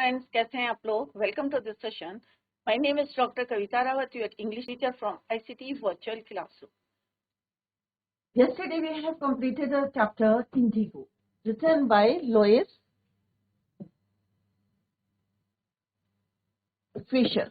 friends, कैसे हैं आप लोग? Welcome to this session. My name is Dr. Kavita Rawat, your English teacher from ICT Virtual Classroom. Yesterday we have completed the chapter Indigo, written by Lois Fisher.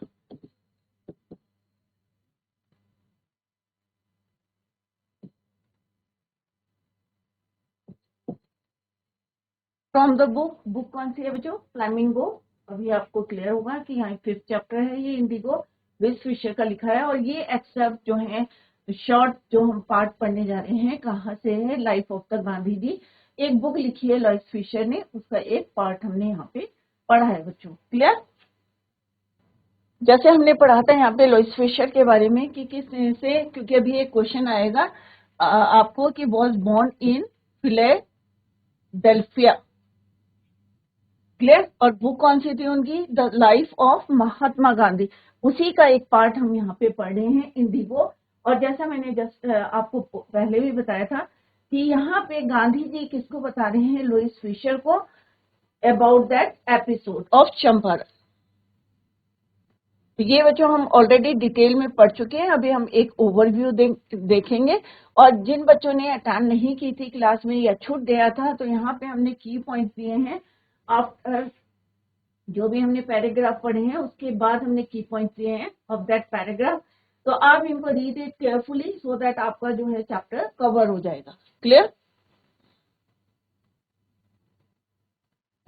From the book कौन सी है बच्चों? Flamingo. अभी आपको clear होगा कि यहाँ 5th chapter है ये इंडिगो, लुइस फिशर का लिखा है. और ये एक्सेप्ट जो है शॉर्ट जो हम पार्ट पढ़ने जा रहे हैं कहाँ से है, life of the Gandhi ji. एक बुक लिखी है लुइस फिशर ने, उसका एक पार्ट हमने यहाँ पे पढ़ा है बच्चों. क्लियर? जैसे हमने पढ़ा था यहाँ पे लुइस फिशर के बारे में कि किस से, क्योंकि अभी एक क्वेश्चन आएगा आपको कि was born in Philadelphia. Clear? और बुक कौन सी थी उनकी? The life of Mahatma Gandhi. उसी का एक पार्ट हम यहाँ पे पढ़ रहे हैं, इंडिगो. और जैसा मैंने जस्ट आपको पहले भी बताया था कि यहाँ पे गांधी जी किसको बता रहे हैं? लुइस फिशर को, about that episode of Champaran. ये बच्चों हम ऑलरेडी डिटेल में पढ़ चुके हैं. अभी हम एक ओवरव्यू देखेंगे. और जिन बच्चों ने अटेंड नहीं की थी क्लास में या छूट गया था, तो यहाँ पे हमने की पॉइंट दिए हैं. आफ्टर जो भी हमने पैराग्राफ पढ़े हैं उसके बाद हमने की पॉइंट दिए हैं ऑफ दैट पैराग्राफ. तो आप इनको read it carefully so that आपका जो है चैप्टर कवर हो जाएगा. क्लियर?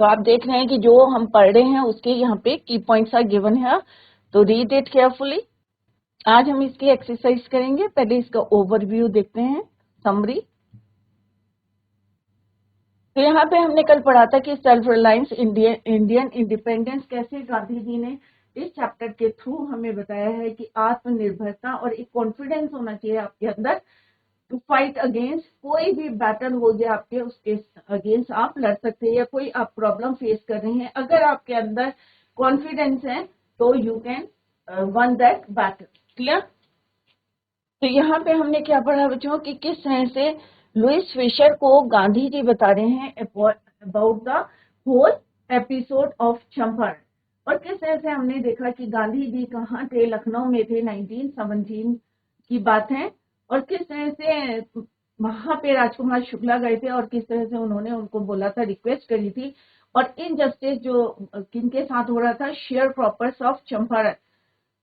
तो आप देख रहे हैं कि जो हम पढ़ रहे हैं उसके यहाँ पे की पॉइंट्स आर गिवन है, तो रीड इट केयरफुली. आज हम इसकी एक्सरसाइज करेंगे. पहले इसका ओवरव्यू देखते हैं, समरी. तो यहाँ पे हमने कल पढ़ा था कि सेल्फ रिलायंस, इंडियन इंडिपेंडेंस कैसे गांधी जी ने इस चैप्टर के थ्रू हमें बताया है कि आत्मनिर्भरता और एक कॉन्फिडेंस होना चाहिए आपके अंदर टू फाइट अगेंस्ट कोई भी बैटल हो जाए आपके, उसके अगेंस्ट आप लड़ सकते हैं. या कोई आप प्रॉब्लम फेस कर रहे हैं, अगर आपके अंदर कॉन्फिडेंस है तो you can one that battle. Clear? तो यहाँ पे हमने क्या पढ़ा बच्चों कि किस तरह से लुइस फिशर को गांधी जी बता रहे हैं about the whole episode of Champaran. और किस तरह से हमने देखा कि गांधी जी कहाँ थे? लखनऊ में थे. 1917 की बात है. और किस तरह से वहां पे राजकुमार शुक्ला गए थे और किस तरह से उन्होंने उनको बोला था, रिक्वेस्ट करी थी. और इनजस्टिस जो किनके साथ हो रहा था? Share croppers of Champaran.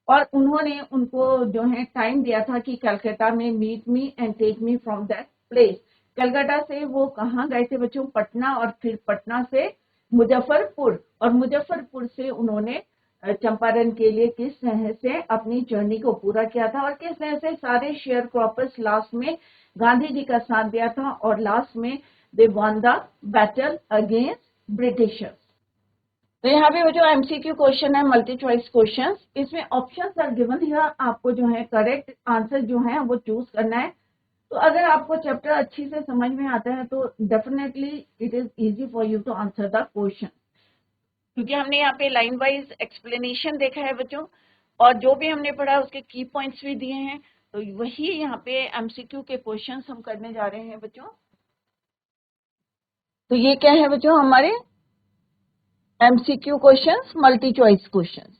और उन्होंने उनको जो है टाइम दिया था कि कलकत्ता में meet me and take me from that place. Calcutta से वो कहाँ गए थे बच्चों? पटना. और फिर पटना से मुजफ्फरपुर. और मुजफ्फरपुर से उन्होंने चंपारण के लिए किस तरह से अपनी जर्नी को पूरा किया था और किस तरह से सारे शेयर क्रॉपर्स लास्ट में गांधी जी का साथ दिया था और लास्ट में they won the battle against Britishers. तो यहाँ पे वो जो एमसीक्यू क्वेश्चन है, मल्टी चॉइस क्वेश्चन, इसमें ऑप्शंस आर गिवन हियर. आपको जो है करेक्ट आंसर जो है वो चूज करना है. तो अगर आपको चैप्टर अच्छी से समझ में आता है तो definitely it is easy for you to answer the question, क्योंकि हमने यहाँ पे लाइन वाइज एक्सप्लेनेशन देखा है बच्चों. और जो भी हमने पढ़ा उसके की पॉइंट्स भी दिए हैं. तो वही यहाँ पे एमसीक्यू के क्वेश्चन हम करने जा रहे हैं बच्चों. तो ये क्या है बच्चों? हमारे MCQ questions, multi choice questions.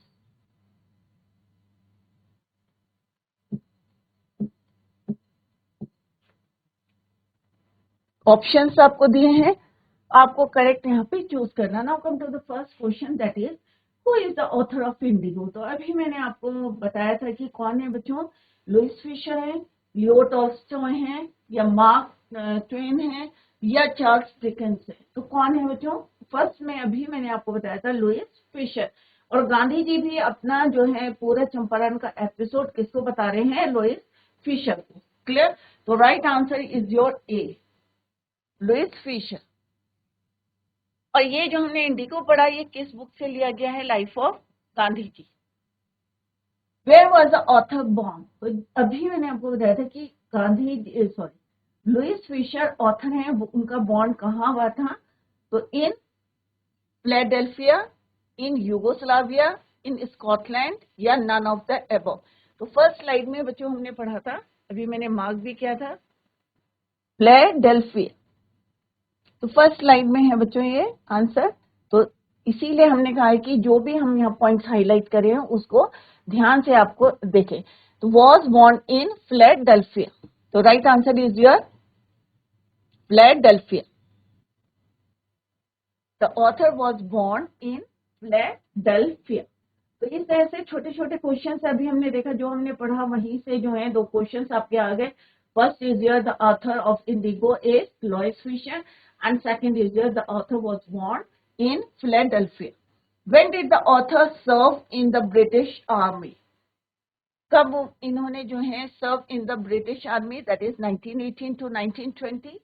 Options आपको दिए हैं, आपको करेक्ट यहाँ पे चूज करना. Now come to the first question, that is who is the author of Indigo. तो अभी मैंने आपको बताया था कि कौन है बच्चों? लुइस फिशर है, लियो टॉल्स्टॉय है, या मार्क ट्वेन है, या चार्ल्स डिकेंस है. तो कौन है बच्चों? फर्स्ट में अभी मैंने आपको बताया था लुइस फिशर. और गांधी जी भी अपना जो है पूरा चंपारण का एपिसोड किसको बता रहे हैं? लुइस फिशर को. क्लियर? तो right answer is your A, Louis Fischer. और ये जो हमने इंडिगो पढ़ा ये किस बुक से लिया गया है? Life of Gandhi ji. Where was the author born? तो अभी मैंने आपको बताया था कि Gandhi sorry Louis Fischer author हैं, उनका बॉर्न कहाँ हुआ था? तो in Philadelphia, in Yugoslavia, in Scotland, या नन ऑफ द अबव. तो फर्स्ट स्लाइड में बच्चों हमने पढ़ा था, अभी मैंने मार्क भी किया था, फिलाडेल्फिया. तो फर्स्ट स्लाइड में है बच्चों ये आंसर. तो इसीलिए हमने कहा है कि जो भी हम यहाँ पॉइंट्स हाईलाइट कर रहे हैं उसको ध्यान से आपको देखें। तो वॉज बॉर्न इन फिलाडेल्फिया, तो right answer is your Philadelphia. The author was born in Philadelphia. तो इस तरह से छोटे छोटे क्वेश्चंस अभी हमने देखा, जो हमने पढ़ा वहीं से जो है दो क्वेश्चंस आपके आ गए। First is your the author of Indigo is Louis Fischer and second is your the author was born in Philadelphia. When did the author serve in the British army, कब इन्होंने जो है serve in the British army, that is 1918 to 1920,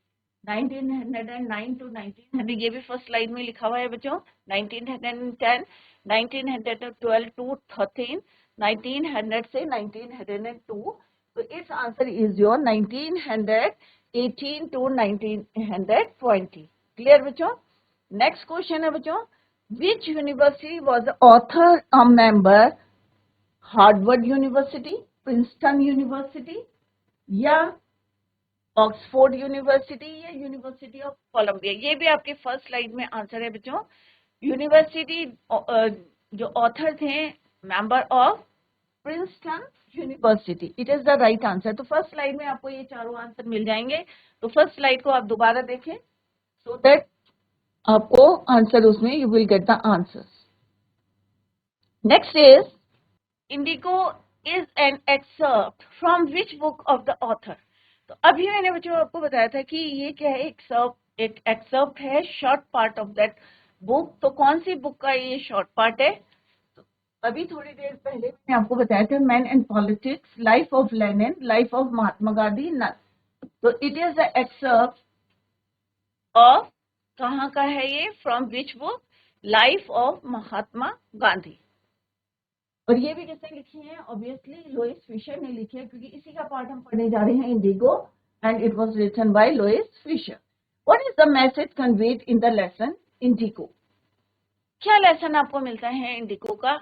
1909 to 1900, ये भी first slide में लिखा हुआ है बच्चों, 1910, 1912 टू 13, 1900 से 1902। तो इस answer is your 1918 to 1920। Clear बच्चों? नेक्स्ट क्वेश्चन है बच्चों, which university was the author a member, Harvard University, Princeton University या ऑक्सफोर्ड यूनिवर्सिटी या यूनिवर्सिटी ऑफ कोलंबिया? ये भी आपके फर्स्ट स्लाइड में आंसर है बच्चों। यूनिवर्सिटी जो ऑथर थे, member of Princeton university, it is the right answer. तो फर्स्ट स्लाइड में आपको ये चारों आंसर मिल जाएंगे। तो फर्स्ट स्लाइड को आप दोबारा देखें सो दैट आपको आंसर उसमें you will get the answer. Next is Indigo is an excerpt from which book of the author. तो अभी मैंने बच्चों आपको बताया था कि ये क्या है, एक एक्सर्प्ट है, short part of that book. तो कौन सी बुक का ये शॉर्ट पार्ट है? तो अभी थोड़ी देर पहले मैंने आपको बताया था, man and politics, life of Lenin, life of Mahatma Gandhi, none. तो it is the excerpt of, कहाँ का है ये, from which book, life of Mahatma Gandhi. और ये भी किसने लिखी है? ऑब्वियसली लुइस फिशर ने लिखी है, क्योंकि इसी का पार्ट हम पढ़ने जा रहे हैं, Indigo, and it was written by Louis Fischer. What is the message conveyed in the lesson Indigo? क्या लेसन आपको मिलता है इंडिगो का?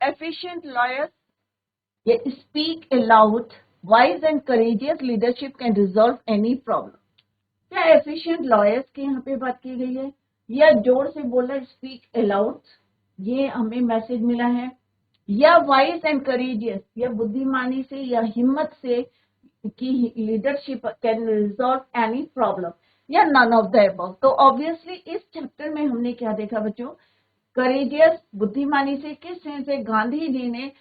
एफिशिएंट लॉयर्स, ये speak aloud, wise and courageous leadership can resolve any problem. क्या efficient lawyers की यहाँ पे बात की गई है, या जोर से बोला स्पीक अलाउड, ये हमें मैसेज मिला है, या वाइज एंड करेजियस, या बुद्धिमानी से या हिम्मत से की leadership can resolve any problem, या नन ऑफ द अबव? तो ऑब्वियसली इस चैप्टर में हमने क्या देखा बच्चों? करेजियस, बुद्धिमानी से, किस तरह से गांधी जी ने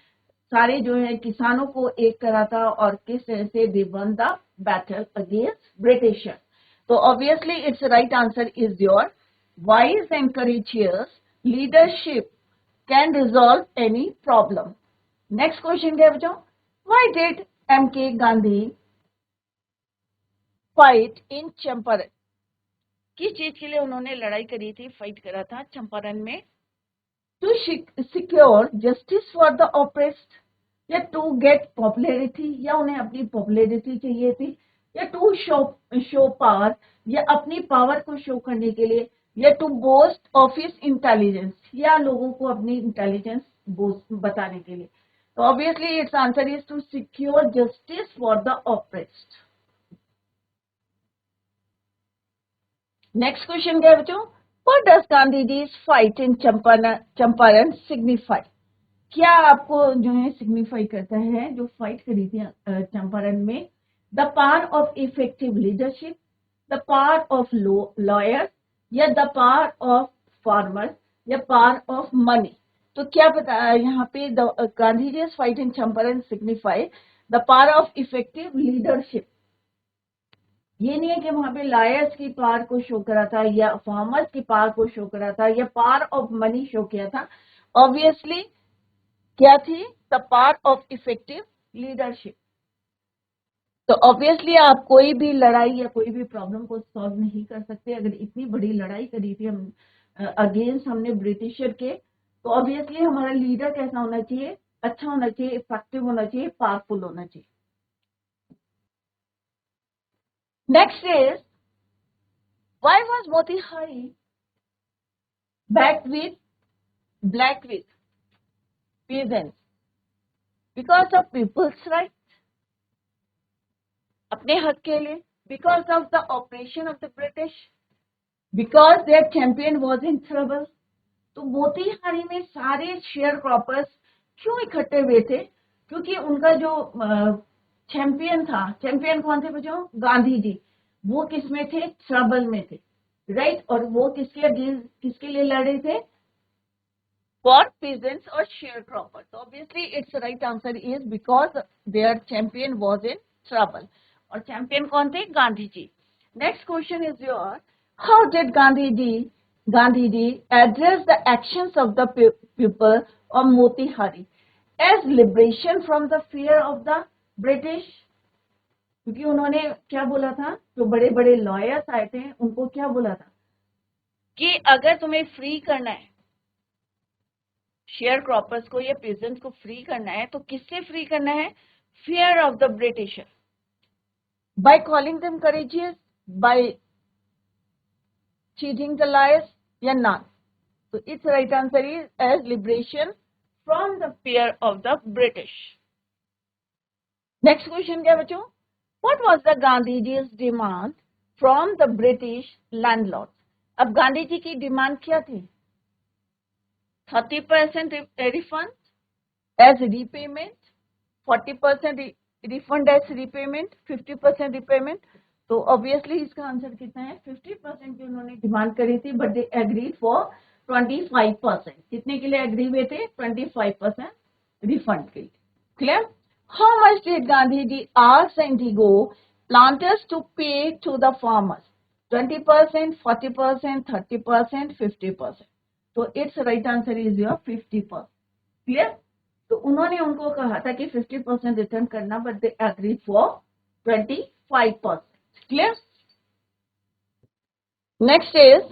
सारे जो है किसानों को एक करा था, और किस तरह से they won the battle against Britisher. तो obviously it's right answer is your wise and courageous leadership can resolve any problem. Next question क्या बच्चों? Why did M.K. Gandhi fight in Champaran? किस चीज के लिए उन्होंने लड़ाई करी थी, फाइट करा था चंपारण में? To secure justice for the oppressed, या to get popularity, या उन्हें अपनी पॉपुलैरिटी चाहिए थी, या to show power, या अपनी पावर को शो करने के लिए, या to boast of his intelligence, या लोगों को अपनी इंटेलिजेंस बताने के लिए? तो obviously it's answer is to secure justice for the oppressed. Next question क्या है बच्चों? What does Gandhi ji fight in Champaran signify? क्या आपको जो है सिग्निफाई करता है जो फाइट करी थी चंपारण में? The power of effective leadership, the power of lawyer, या द पावर ऑफ फार्मर, या पावर ऑफ मनी? तो क्या पता यहाँ पे Gandhi ji fight in Champaran signify the power of effective leadership. ये नहीं है कि वहां पे लायर्स की पावर को शो करा था, या फार्मर्स की पावर को शो करा था, या पावर ऑफ मनी शो किया था। ऑब्वियसली क्या थी? The power of effective leadership. तो ऑब्वियसली आप कोई भी लड़ाई या कोई भी प्रॉब्लम को सॉल्व नहीं कर सकते। अगर इतनी बड़ी लड़ाई करी थी हम अगेंस्ट हमने ब्रिटिशर के, तो ऑब्वियसली हमारा लीडर कैसा होना चाहिए? अच्छा होना चाहिए, इफेक्टिव होना चाहिए, पावरफुल होना चाहिए। Next is why was Motihari back with black with peasants? Because of people's right, अपने हक के लिए, because of the operation of the British, because their champion was in trouble. तो मोतीहारी में सारे शेयर क्रॉपर्स क्यों इकट्ठे हुए थे? क्योंकि उनका जो चैंपियन था, चैंपियन कौन थे बच्चों? गांधी जी। वो किस में थे? ट्रबल में थे, राइट। और वो किसके लिए लड़े थे? For peasants or sharecroppers. So obviously its right answer is because their champion was in trouble. और champion कौन थे? गांधी जी. Next question is your, how did Gandhi ji address the actions of the people of Motihari as liberation from the fear of the British? क्योंकि उन्होंने क्या बोला था? जो बड़े बड़े लॉयर्स आए थे उनको क्या बोला था कि अगर तुम्हें फ्री करना है शेयर क्रॉपर्स को या पीजेंट्स को फ्री करना है तो किससे फ्री करना है? Fear of the Britisher, by calling them courageous, by cheating the liars या नॉट? तो it's right answer is as liberation from the fear of the British. Next question क्या बच्चों? What was the Gandhi ji's demand from the British landlord? अब गांधी जी की demand क्या थी? 30% refund as repayment, 40% refund as repayment, 50% repayment. तो obviously इसका answer कितना है? 50% की उन्होंने डिमांड करी थी, बट दे एग्री फॉर 25%. कितने के लिए एग्री हुए थे? 25% रिफंड के लिए. Clear? How much did Gandhi ji ask Indigo planters to pay to the farmers? 20%, 40%, 30%, 50%. तो it's right answer is your 50%. Clear? तो उन्होंने उनको कहा था कि 50% रिटर्न करना, but they agree for 25%. Clear? Next is,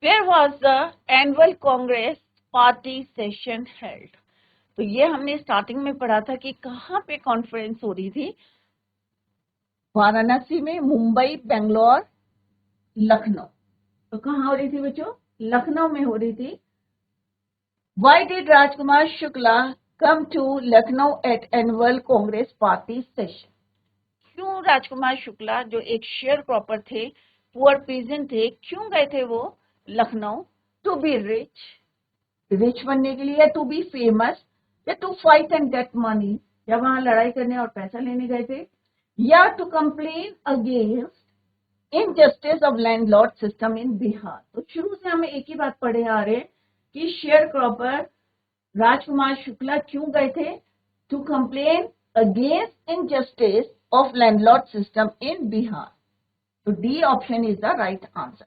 where was the annual Congress party session held? तो ये हमने स्टार्टिंग में पढ़ा था कि कहाँ पे कॉन्फ्रेंस हो रही थी? वाराणसी में, मुंबई, बेंगलोर, लखनऊ. तो कहाँ हो रही थी बच्चों? लखनऊ में हो रही थी. Why did Rajkumar Shukla come to Lucknow at annual Congress party session? क्यों राजकुमार शुक्ला जो एक शेयर क्रॉपर थे, पुअर पीजेंट थे, क्यों गए थे वो लखनऊ? टू बी रिच बनने के लिए, या टू बी फेमस, या to fight and get money, या वहां लड़ाई करने और पैसा लेने गए थे, या to complain against injustice of landlord system in Bihar? तो शुरू से हमें एक ही बात पढ़े आ रहे हैं कि शेयर क्रॉपर राजकुमार शुक्ला क्यों गए थे? To complain against injustice of landlord system in Bihar. तो D option is the right answer.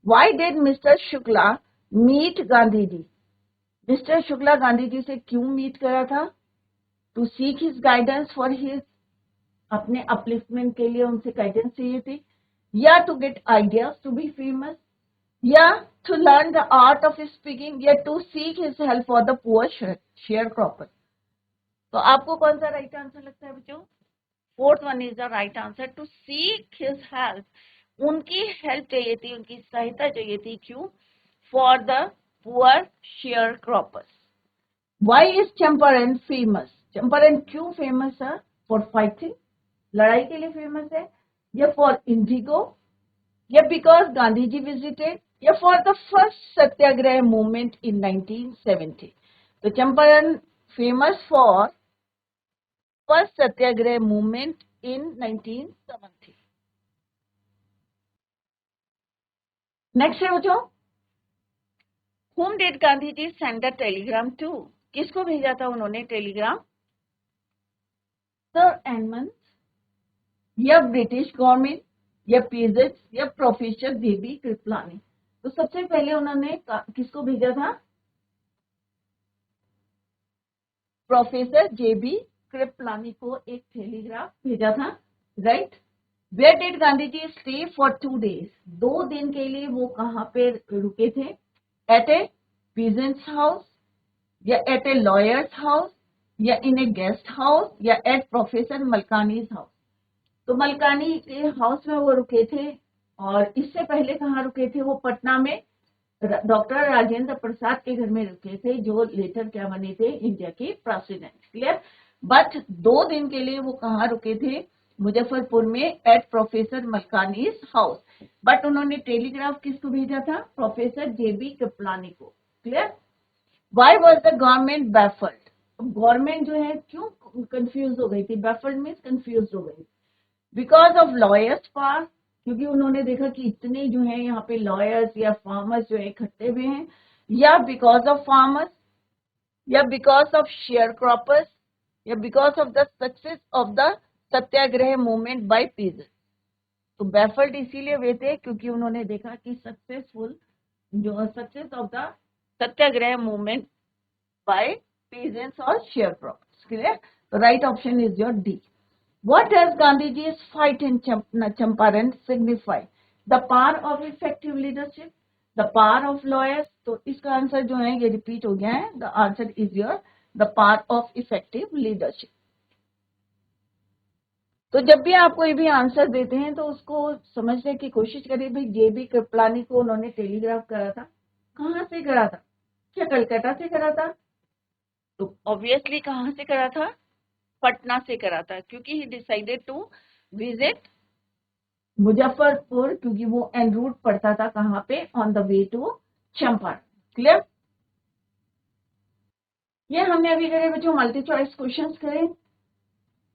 Why did mister Shukla meet Gandhi ji? Mister Shukla Gandhi ji से क्यों मीट करा था? To seek his guidance for his, अपने अपलिफ्टमेंट के लिए उनसे गाइडेंस चाहिए थी, या to get ideas to be famous, या to learn the art of speaking, या to seek his help for the poor share cropper? तो आपको कौन सा राइट आंसर लगता है बच्चों? Fourth one is the right answer. To seek his help, उनकी हेल्प चाहिए थी, उनकी सहायता चाहिए थी. क्यों? For the poor share croppers. Why is Champaran famous? चंपारण क्यों फेमस है? फॉर फाइटिंग, लड़ाई के लिए फेमस है, या फॉर इंडिगो, या बिकॉज गांधी जी विजिटेड, या for the first satyagraha movement in 1970? तो Champaran famous for first satyagraha movement in 1970. Next है बच्चों, whom did Gandhi ji send the telegram to? किसको भेजा था उन्होंने टेलीग्राम? सर एडमंड, या ब्रिटिश गवर्नमेंट, या पीजेंट्स, या प्रोफेसर जेबी कृपलानी? तो सबसे पहले उन्होंने किसको भेजा था? प्रोफेसर जेबी कृपलानी को एक टेलीग्राफ भेजा था, right. Where did Gandhi ji stay for 2 days? 2 दिन के लिए वो कहाँ पे रुके थे? एट ए पीजेंट्स हाउस, या एट ए लॉयर्स हाउस, या इन ए गेस्ट हाउस, या एट प्रोफेसर मलकानीज हाउस? तो मलकानी के हाउस में वो रुके थे. और इससे पहले कहाँ रुके थे वो? पटना में डॉक्टर राजेंद्र प्रसाद के घर में रुके थे, जो लेटर क्या बने थे? इंडिया के प्रेसिडेंट. क्लियर? बट 2 दिन के लिए वो कहाँ रुके थे? मुजफ्फरपुर में eight professor Malkani's house. But उन्होंने टेलीग्राफ किसको भेजा था? प्रोफेसर जेबी कृपलानी को। Clear? Why was the government baffled? Government जो है क्यों कंफ्यूज हो गई थी? बैफल्ड मीन्स कंफ्यूज हो गई। बिकॉज ऑफ लॉयर्स पास, क्योंकि उन्होंने देखा कि इतने जो है यहाँ पे लॉयर्स या फार्मर्स जो है इकट्ठे हुए हैं, या बिकॉज ऑफ फार्मर्स, या बिकॉज ऑफ शेयर क्रॉपर्स, या because of the success of the Satyagraha movement by peasant. तो बैफल्ड इसीलिए हुए थे क्योंकि उन्होंने देखा कि success of the Satyagraha movement by peasants और शेयर क्रॉपर्स। क्लियर? तो right option is your D. What does Gandhiji's fight in Champaran signify? The power of effective leadership, the power of lawyers. तो इसका answer जो है ये repeat हो गया है। The answer is your the power of effective leadership. तो जब भी आप कोई भी आंसर देते हैं तो उसको समझने की कोशिश करिए। भाई जेबी कृपलानी को उन्होंने टेलीग्राफ करा था, कहाँ से करा था? क्या कलकत्ता से करा था? तो ऑब्वियसली कहाँ से करा था? पटना से करा था, क्योंकि he decided to visit Muzaffarpur, क्योंकि वो एन रूट पड़ता था कहाँ पे? On the way to Champaran. Clear? ये हमने अभी करे बच्चों मल्टी चॉइस क्वेश्चंस करे।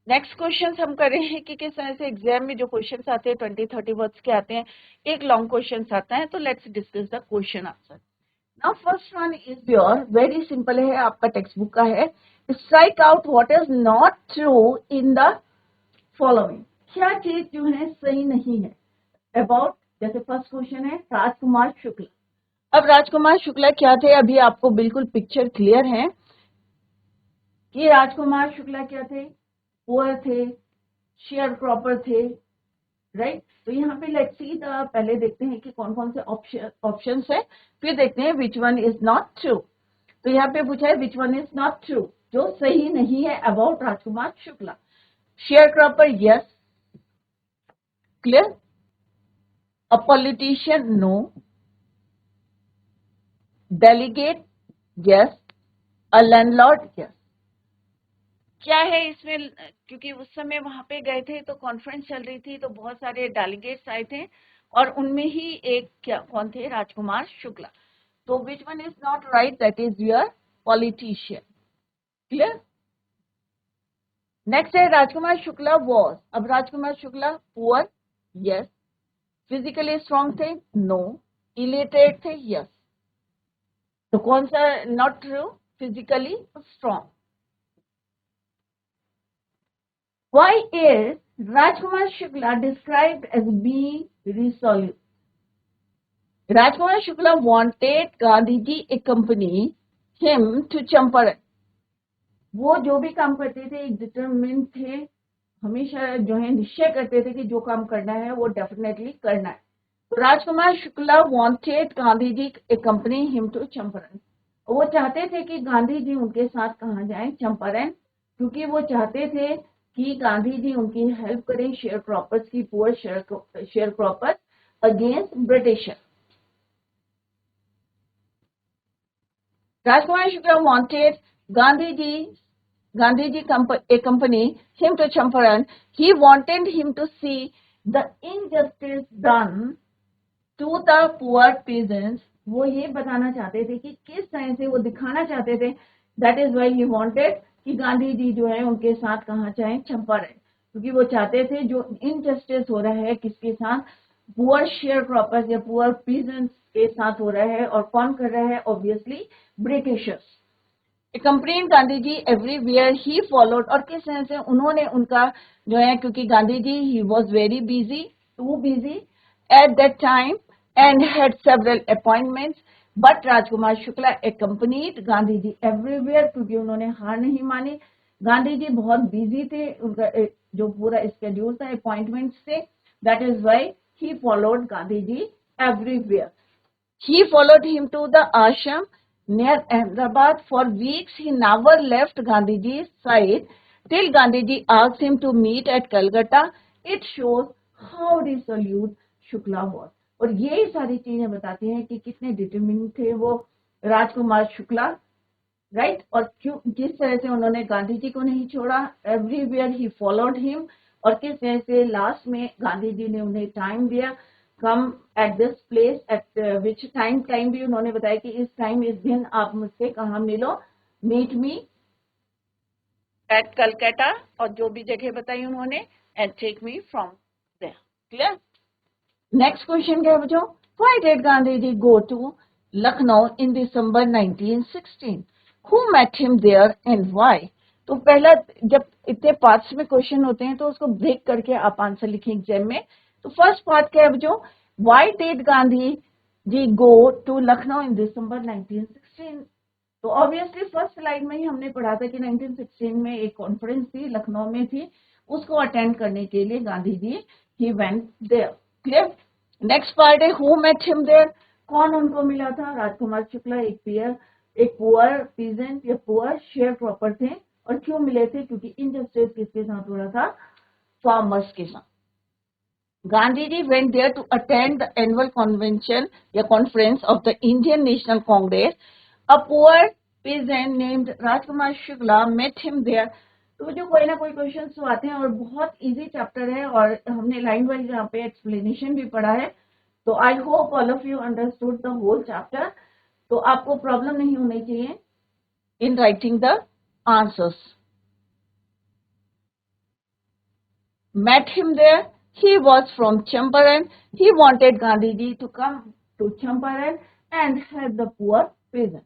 नेक्स्ट क्वेश्चंस हम कर रहे हैं कि किस तरह से एग्जाम में जो क्वेश्चंस आते हैं 20-30 वर्ड्स के आते हैं, एक लॉन्ग क्वेश्चंस आता है। तो let's discuss the question answer. Now first one is your very simple है, आपका टेक्स्ट बुक का है। Strike out what is not true in the following. क्या चीज जो है सही नहीं है अबाउट, जैसे फर्स्ट क्वेश्चन है राजकुमार शुक्ला। अब राजकुमार शुक्ला क्या थे? अभी आपको बिल्कुल पिक्चर क्लियर है कि राजकुमार शुक्ला क्या थे? पुअर थे, शेयर क्रॉपर थे, राइट? तो यहाँ पे लेट्स सी द, पहले देखते हैं कि कौन कौन से ऑप्शंस है, फिर देखते हैं विच वन इज नॉट ट्रू। तो यहाँ पे पूछा है विच वन इज नॉट ट्रू, जो सही नहीं है about Rajkumar Shukla. Share cropper yes, clear? A politician, no. Delegate, yes. A landlord, yes. क्या है इसमें? क्योंकि उस समय वहां पे गए थे तो कॉन्फ्रेंस चल रही थी, तो बहुत सारे डेलीगेट्स आए थे और उनमें ही एक क्या कौन थे? राजकुमार शुक्ला। तो which one is not right? That is your politician. Clear? Next है राजकुमार शुक्ला वॉज। अब Rajkumar Shukla poor, yes. Physically strong थे, नो। इलिटरेट थे, यस। तो कौन सा not true? Physically strong. Why is Rajkumar Shukla described as being resolute? Rajkumar Shukla wanted Gandhiji accompany him to Champaran. वो जो भी काम करते थे एक डिटरमिन थे, हमेशा जो है निश्चय करते थे कि जो काम करना है वो डेफिनेटली करना है। तो Rajkumar Shukla wanted Gandhi accompany him to Champaran. वो चाहते थे कि गांधी जी उनके साथ कहाँ जाएं? चंपारण, क्योंकि वो चाहते थे कि गांधी जी उनकी हेल्प करें शेयर क्रॉपर्स की, poor share croppers against Britisher. Rajkumar Shukla wanted Gandhiji accompany him to Champaran. He wanted him to see the injustice done to the poor peasants. वो ये बताना चाहते थे कि किस तरह से वो दिखाना चाहते थे। That is why he wanted कि गांधी जी जो है उनके साथ कहाँ जाएं? चंपारण, क्योंकि वो चाहते थे जो इनजस्टिस हो रहा है किसके साथ? पुअर शेयर क्रॉपर्स या पुअर पीजेंट्स के साथ हो रहा है। और कौन कर रहा है? Obviously Britishers. accompanied Gandhi ji everywhere he followed. और किस तरह से उन्होंने उनका जो है, क्योंकि Gandhi ji he was very busy, too busy at that time and had several appointments, but Rajkumar Shukla accompanied Gandhi ji everywhere, क्योंकि उन्होंने हार नहीं मानी। गांधी जी बहुत बिजी थे, उनका जो पूरा स्केड्यूल था अपॉइंटमेंट से। That is why he followed Gandhi ji everywhere. He followed him to the ashram near Ahmedabad. For weeks he never left Gandhiji's side till Gandhiji asked him to meet at Calcutta. It shows how resolute Shukla was. और ये सारी चीजें बताती हैं कि कितने determine थे वो राजकुमार शुक्ला, राइट? और क्यों, जिस तरह से उन्होंने गांधी जी को नहीं छोड़ा, एवरीवेयर ही फॉलोड हिम, और किस तरह से लास्ट में गांधी जी ने उन्हें टाइम दिया, come at this place, at which time भी उन्होंने बताया कि इस टाइम, इस दिन आप मुझसे कहाँ मिलो, मीट मी एट कलकत्ता, और जो भी जगह बताई उन्होंने, and take me from there. Clear? Next question क्या है बच्चों? Why did Gandhi ji go to Lucknow in December 1916? Who met him there and why? तो पहला, जब इतने पार्ट्स में क्वेश्चन होते हैं तो उसको ब्रेक करके आप आंसर लिखें एग्जाम में। तो फर्स्ट पार्ट क्या है बच्चों? Why did Gandhi ji go to Lucknow in December 1916? तो ऑब्वियसली फर्स्ट स्लाइड में ही हमने पढ़ा था कि 1916 में एक कॉन्फ्रेंस थी, लखनऊ में थी, उसको अटेंड करने के लिए Gandhi ji he went there. Clear? Next part है हु मेट हिम देयर? कौन उनको मिला था? राजकुमार शुक्ला, एक पुअर पीजेंट या पुअर शेयर क्रॉपर थे। और क्यों मिले थे? क्योंकि इनजस्टिस किसके साथ हो रहा था? फार्मर्स के साथ। Gandhi ji went there to attend the annual convention या conference of the Indian National Congress. A poor peasant named Rajkumar Shukla met him there. तो जो कोई ना कोई क्वेश्चन तो आते हैं और बहुत इजी चैप्टर है और हमने लाइन वाइज यहाँ पे एक्सप्लेनेशन भी पढ़ा है। तो I hope all of you understood the whole chapter. तो आपको प्रॉब्लम नहीं होनी चाहिए in writing the answers. Met him there. He was from Champaran. He wanted Gandhiji to come to Champaran and help the poor peasant.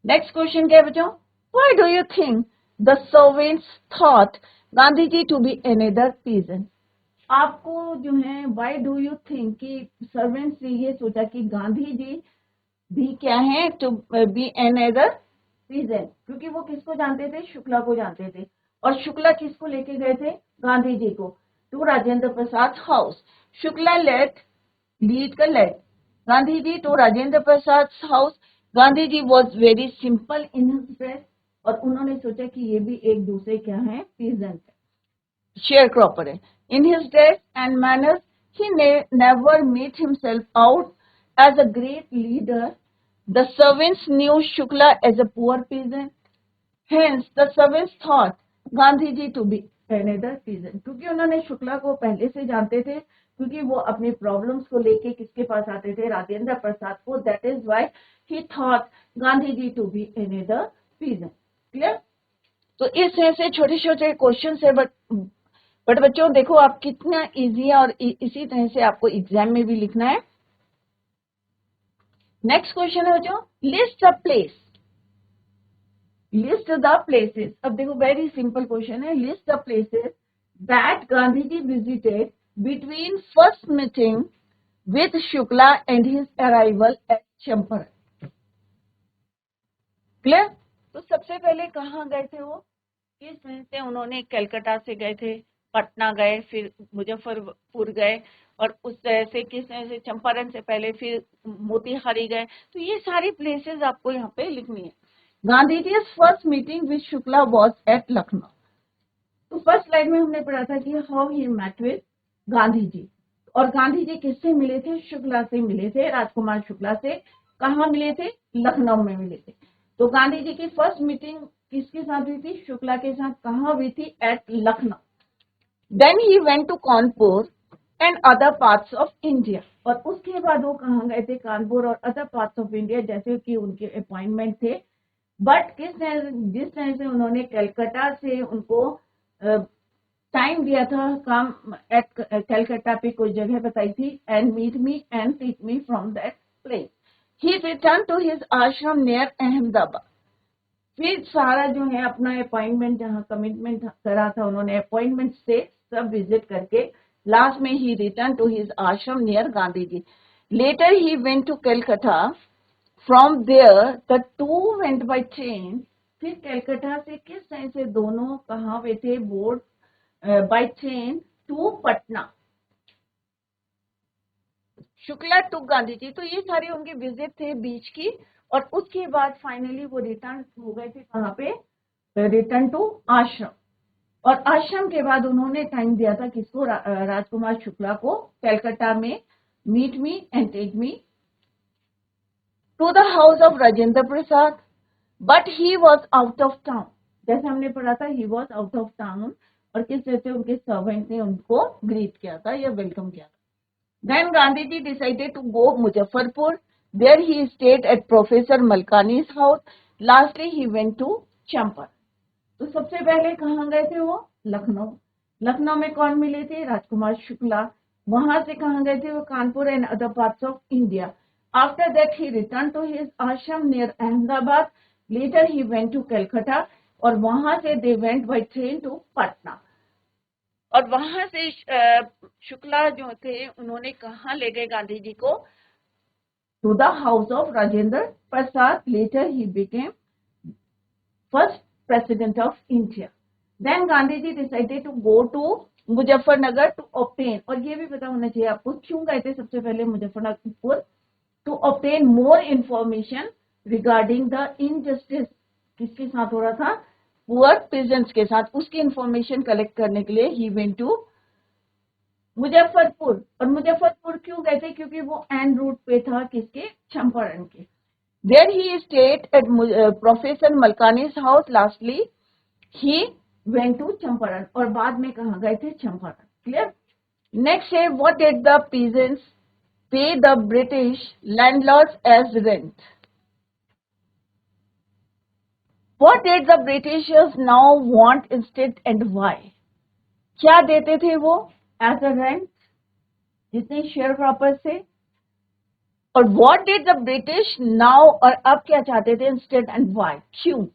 Next question क्या है बच्चों? Why do you think the servants thought Gandhiji to be another peasant? आपको जो है why do you think कि servants ने ये सोचा कि गांधी जी भी क्या है to be another peasant? क्योंकि वो किसको जानते थे? शुक्ला को जानते थे। और शुक्ला किसको लेके गए थे? गांधी जी को, to Rajendra Prasad house. Shukla lead का let Gandhi ji to Rajendra Prasad house. Gandhi ji was very simple in his dress, और उन्होंने सोचा कि ये भी एक दूसरे क्या है? पीजेंट है, शेयर क्रॉपर है। In his dress and manners he never made himself out as a great leader. The servants knew Shukla as a poor peasant. Hence, the servants thought Gandhi ji to be another peasant. क्योंकि उन्होंने शुक्ला को पहले से जानते थे, क्योंकि वो अपने प्रॉब्लम्स को लेके किसके पास आते थे? राजेंद्र प्रसाद को। That is why he thought Gandhi ji to be another peasant. Clear? तो इस तरह से छोटे छोटे क्वेश्चन है, बट बच्चों देखो आप कितना इजी है, और इसी तरह से आपको एग्जाम में भी लिखना है। नेक्स्ट क्वेश्चन है बच्चों, list the place. List the places. अब देखो वेरी सिंपल क्वेश्चन है, list the places that Gandhi ji visited between first meeting with Shukla and his arrival at Champaran. Clear? तो सबसे पहले कहाँ गए थे वो? किस तरह से उन्होंने? कलकत्ता से गए थे, पटना गए, फिर मुजफ्फरपुर गए, और उस तरह से किस तरह से चंपारण से पहले फिर मोतीहारी गए। तो ये सारी प्लेसेस आपको यहाँ पे लिखनी है। Gandhiji's first meeting with Shukla was at Lucknow. तो फर्स्ट स्लाइड में हमने पढ़ा था कि how he met with Gandhi ji. और गांधी जी किससे मिले थे? शुक्ला से मिले थे, राजकुमार शुक्ला से। कहाँ मिले थे? लखनऊ में मिले थे। तो गांधी जी की फर्स्ट मीटिंग किसके साथ हुई थी? शुक्ला के साथ। कहाँ हुई थी? At Lucknow. Then he went to Kanpur and other parts of India. और उसके बाद वो कहाँ गए थे? कानपुर और अदर पार्ट्स ऑफ इंडिया, जैसे कि उनके अपॉइंटमेंट थे। बट जिस तरह से उन्होंने कलकत्ता से उनको टाइम दिया था, काम एट कलकत्ता पे कोई जगह बताई थी, and meet me and take me from that place. He return to his ashram near Ahmedabad. फिर सारा जो है अपना अपॉइंटमेंट, जहाँ कमिटमेंट करा था उन्होंने, अपॉइंटमेंट से सब विजिट करके लास्ट में he return to his ashram near Gandhi ji. Later he went to Calcutta. From there, the two went by train. फिर कलकत्ता से किस तरह से दोनों कहाँ हुए थे? Board by train to Patna. Shukla to Gandhi ji. तो ये सारी उनकी विजिट थे बीच की, और उसके बाद फाइनली वो रिटर्न हो गए थे कहाँ पे? रिटर्न टू आश्रम। और आश्रम के बाद उन्होंने टाइम दिया था किसको? राजकुमार शुक्ला को, कलकत्ता में meet me and take me to the house of Rajendra Prasad, but he was out of town. जैसे हमने पढ़ा था, he was out of town, और किस तरह से उनके सर्वेंट ने उनको ग्रीट किया था या वेलकम किया था। Then Gandhi ji decided to go Muzaffarpur. There he stayed at professor Malkani's house. Lastly he went to Champaran. तो सबसे पहले कहाँ गए थे वो? लखनऊ। लखनऊ में कौन मिले थे? राजकुमार शुक्ला। वहां से कहाँ गए थे वो? Kanpur and other parts of India. After that he return to his ashram near Ahmedabad. Later he went to Calcutta और वहां से they went by train to Patna. और वहां से शुक्ला जो थे उन्होंने कहाँ ले गए गांधी जी को? To the house of Rajendra Prasad. Later he became first president of India. Then Gandhi ji decided to go to Muzaffarnagar to obtain, और ये भी पता होना चाहिए आपको क्यों गए थे सबसे पहले Muzaffarnagar, to obtain more information regarding the injustice किसके साथ हो रहा था? पुअर peasants के साथ, उसकी इंफॉर्मेशन कलेक्ट करने के लिए he went to मुजफ्फरपुर। और मुजफ्फरपुर क्यों गए थे? क्योंकि वो एंड रूट पे था किसके? चंपारण के। There he stayed at Professor Malkani's house. Lastly, he went to Champaran. और बाद में कहाँ गए थे? चंपारण। Clear? Next है, what did the peasants pay the British landlords as rent? What did the Britishers now want instead and why? क्या देते थे वो as a rent जितने शेयर क्रॉपर्स थे? और what did the British now, और अब क्या चाहते थे instead and why? क्यों?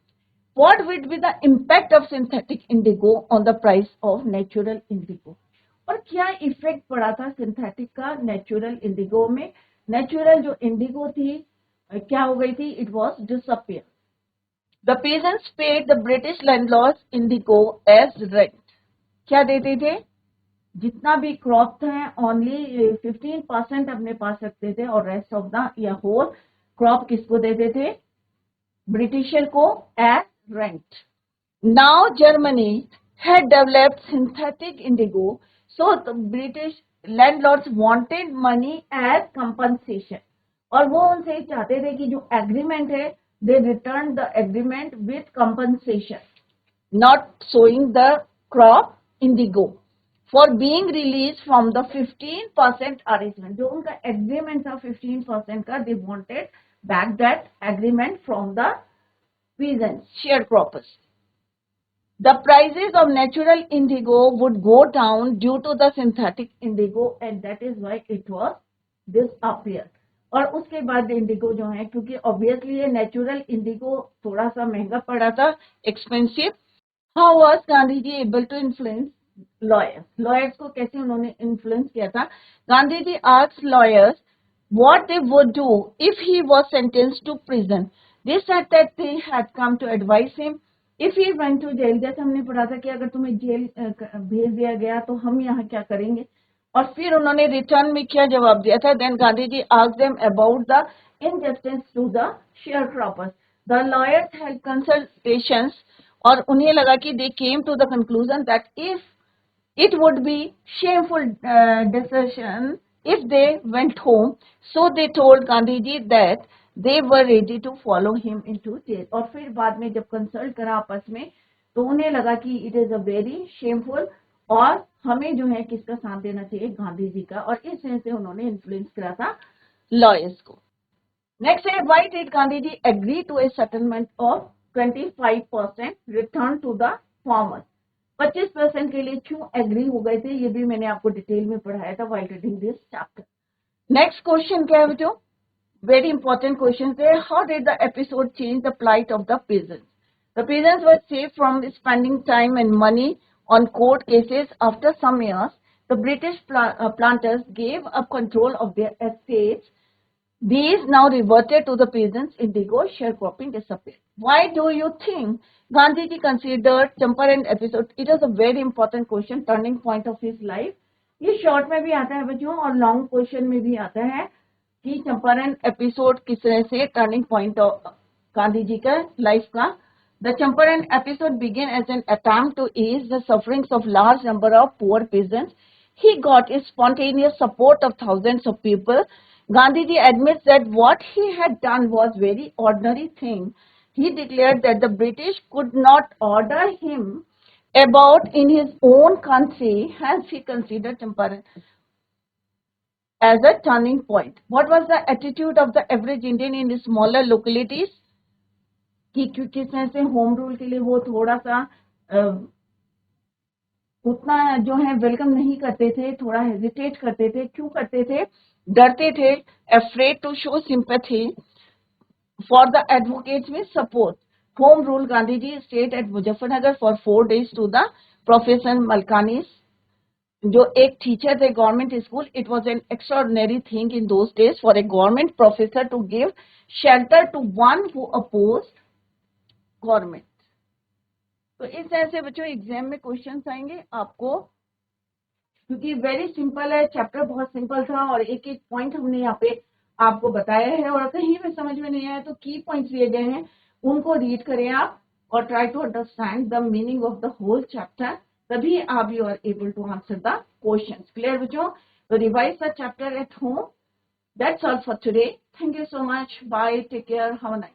What would be the impact of synthetic indigo on the price of natural indigo? और क्या इफेक्ट पड़ा था सिंथेटिक का नेचुरल इंडिगो में? नेचुरल जो इंडिगो थी क्या हो गई थी? It was disappear. The peasants paid the British landlords indigo as rent. क्या देते थे? जितना भी क्रॉप है ओनली 15% अपने पास रखते थे और रेस्ट ऑफ द या होल क्रॉप किसको देते थे? ब्रिटिशर को as rent. Now Germany had developed synthetic indigo, so the British landlords wanted money as compensation. और वो उनसे चाहते थे कि जो एग्रीमेंट है they returned the agreement with compensation, not sowing the crop indigo, for being released from the 15% arrangement. जो उनका एग्रीमेंट था 15% का, they wanted back that agreement from the peasants, sharecroppers. The prices of natural indigo would go down due to the synthetic indigo and that is why it was disappeared. और उसके बाद Indigo जो है, क्योंकि obviously ये natural Indigo थोड़ा सा महंगा पड़ा था, expensive. How was Gandhi ji able to influence lawyers? Lawyers को कैसे उन्होंने इन्फ्लुएंस किया था? Gandhi ji asked lawyers what they would do if he was sentenced to prison. They said that they had come to advise him if he went to jail. जैसे हमने पढ़ा था कि अगर तुम्हें जेल भेज दिया गया तो हम यहाँ क्या करेंगे? और फिर उन्होंने रिटर्न में क्या जवाब दिया था? Then Gandhi ji asked them about the injustice to the sharecroppers. The lawyers held consultations और उन्हें लगा कि they came to the conclusion that if it would be shameful decision if they went home, so they told Gandhi ji that they were ready to follow him into jail. और फिर बाद में जब consult करा आपस में तो उन्हें लगा कि it is a very shameful और हमें जो है किसका साथ देना चाहिए? गांधी जी का। और इस तरह से उन्होंने इन्फ्लुएंस करा था लॉयर्स को। नेक्स्ट है, why did Gandhi ji agree to a settlement of 25% return to the farmers? 25% के लिए क्यों एग्री हो गए थे? ये भी मैंने आपको डिटेल में पढ़ाया था while reading this chapter. Next question क्या है बच्चों? वेरी इंपॉर्टेंट क्वेश्चन है। How did the episode change the plight of the peasants? The peasants were saved from spending time and money on court cases. After some years, the British planters gave up control of their estates. These now reverted to the peasants. Indigo sharecropping disappeared. Why do you think Gandhi ji considered Champaran episode? It is a very important question, turning point of his life. ये short में भी आता है बच्चों और long question में भी आता है कि चंपारण एपिसोड किस तरह से टर्निंग पॉइंट गांधी जी का लाइफ का। The Champaran episode began as an attempt to ease the sufferings of large number of poor peasants. He got a spontaneous support of thousands of people. Gandhiji admits that what he had done was very ordinary thing. He declared that the British could not order him about in his own country has he considered Champaran as a turning point? What was the attitude of the average Indian in the smaller localities? कि किस तरह से home rule के लिए वो थोड़ा सा उतना जो है वेलकम नहीं करते थे, थोड़ा हेजिटेट करते थे. क्यों करते थे? डरते थे. Afraid to show sympathy for the advocates with support. Home rule Gandhiji stayed at Muzaffarnagar for 4 days to the Professor Malkanis, जो एक टीचर थे government school. It was an extraordinary thing in those days for a government professor to give shelter to one who opposed government. तो इस तरह से बच्चों exam में questions आएंगे आपको, क्योंकि वेरी सिंपल है, चैप्टर बहुत सिंपल था और एक एक पॉइंट हमने यहाँ पे आपको बताया है. और कहीं भी समझ में नहीं आया तो की पॉइंट्स दिए गए हैं, उनको रीड करें आप और try to understand the meaning of the whole chapter. तभी आप you are able to answer the questions. Clear बच्चों? तो revise the chapter at home. That's all for today. Thank you so much. Bye. Take care. Have a nice